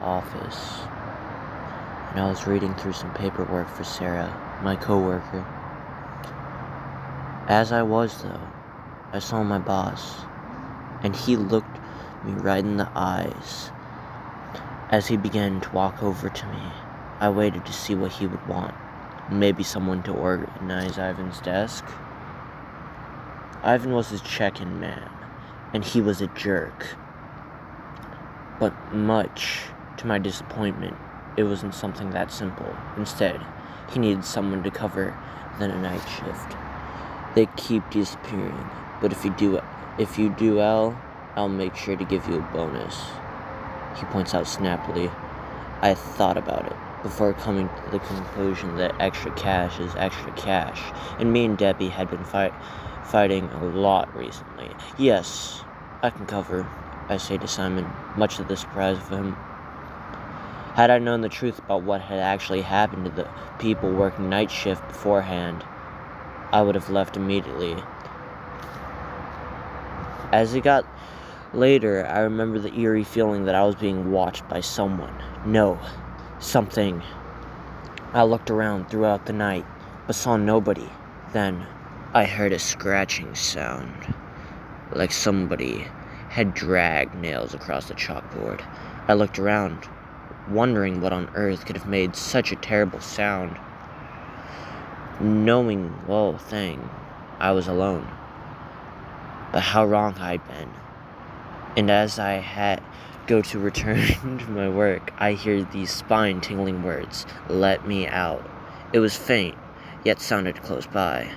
office, and I was reading through some paperwork for Sarah, my coworker. As I was, though, I saw my boss, and he looked me right in the eyes. As he began to walk over to me, I waited to see what he would want. Maybe someone to organize Ivan's desk. Ivan was his check-in man, and he was a jerk. But much to my disappointment, it wasn't something that simple. Instead, he needed someone to cover the night shift. They keep disappearing, but if you do well, I'll make sure to give you a bonus. He points out snappily. I thought about it before coming to the conclusion that extra cash is extra cash, and me and Debbie had been fighting a lot recently. Yes, I can cover, I say to Simon, much to the surprise of him. Had I known the truth about what had actually happened to the people working night shift beforehand, I would have left immediately. As it got later, I remember the eerie feeling that I was being watched by someone. No, something. I looked around throughout the night, but saw nobody. Then, I heard a scratching sound, like somebody had dragged nails across the chalkboard. I looked around, wondering what on earth could have made such a terrible sound. Knowing, I was alone. But how wrong I'd been. And as I had go to return to my work, I hear these spine-tingling words, "Let me out." It was faint, yet sounded close by.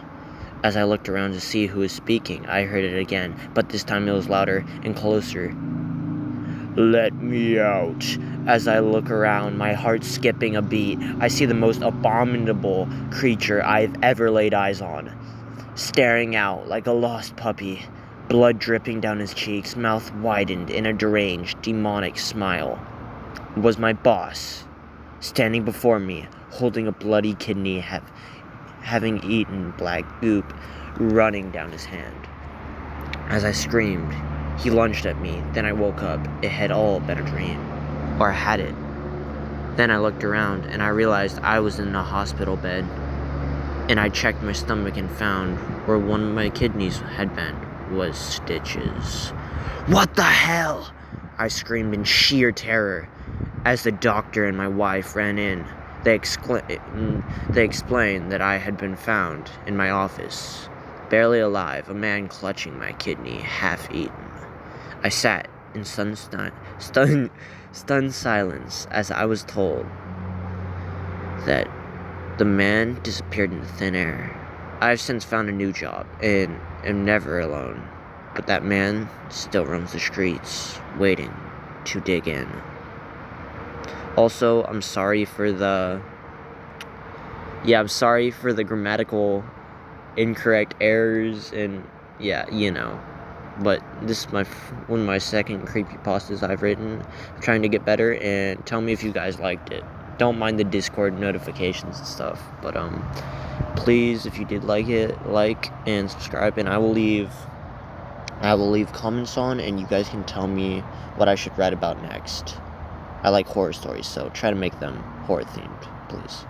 As I looked around to see who was speaking, I heard it again, but this time it was louder and closer. "Let me out." As I look around, my heart skipping a beat, I see the most abominable creature I've ever laid eyes on, staring out like a lost puppy, blood dripping down his cheeks, mouth widened in a deranged, demonic smile. It was my boss, standing before me, holding a bloody kidney, having eaten black goop running down his hand. As I screamed, he lunged at me. Then I woke up. It had all been a dream. Or had it? Then I looked around, and I realized I was in a hospital bed. And I checked my stomach and found where one of my kidneys had been was stitches. "What the hell?" I screamed in sheer terror. As the doctor and my wife ran in, they explained that I had been found in my office, barely alive, a man clutching my kidney, half-eaten. I sat in stunned silence as I was told that the man disappeared into thin air. I have since found a new job and am never alone, but that man still roams the streets, waiting to dig in. Also, I'm sorry for the grammatical incorrect errors and but this is one of my second creepypastas I've written. I'm trying to get better, and tell me if you guys liked it. Don't mind the Discord notifications and stuff, but please, if you did like it, like and subscribe, and I will leave comments on, and you guys can tell me what I should write about next. I like horror stories, so try to make them horror themed, please.